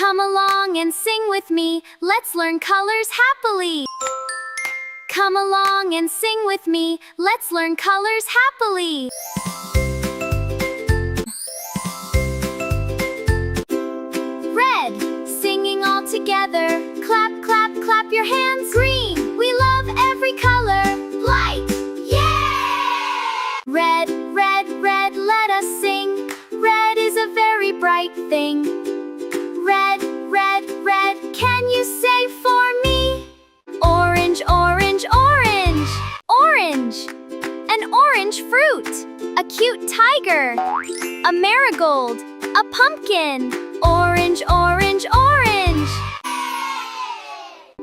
Come along and sing with me, let's learn colors happily. Come along and sing with me, let's learn colors happily. Red, singing all together, clap, clap, clap your hands. Green, we love every color, like, yeah! Red, red, red, let us sing, red is a very bright thing. Red, red, red, can you say for me? Orange, orange, orange, orange. An orange fruit, a cute tiger, a marigold, a pumpkin. Orange, orange, orange.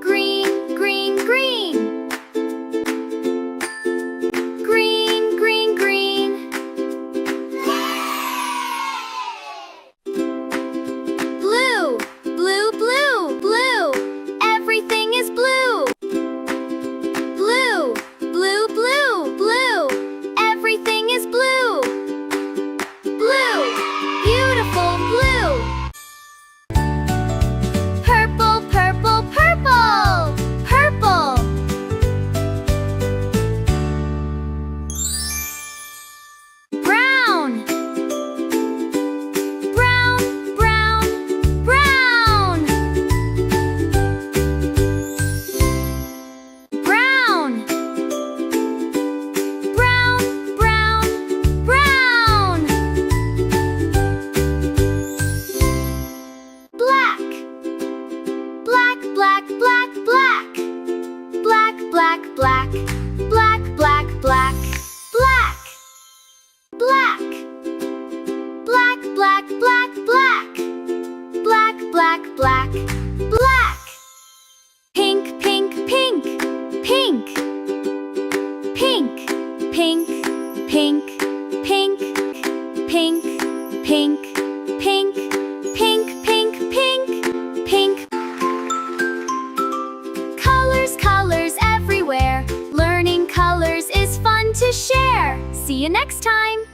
Green, green, green. Green, green, green. Blue, blue, blue, blue. Everything is blue. Blue, blue, blue, blue. Everything is blue. Blue, beautiful blue. Purple, purple, purple. Purple. Brown. Brown, brown, brown. Brown. Brown, brown, brown. Black. Black, black, black, black. Black, black, black. Black, black, black. Black. Black. Black, black, black, black. Black, black, black. Black. Pink, pink, pink. Pink. Pink. Pink. Pink. Pink. Pink. Pink. Pink. Pink, pink, pink. Pink. Colors, colors everywhere. Learning colors is fun to share. See you next time.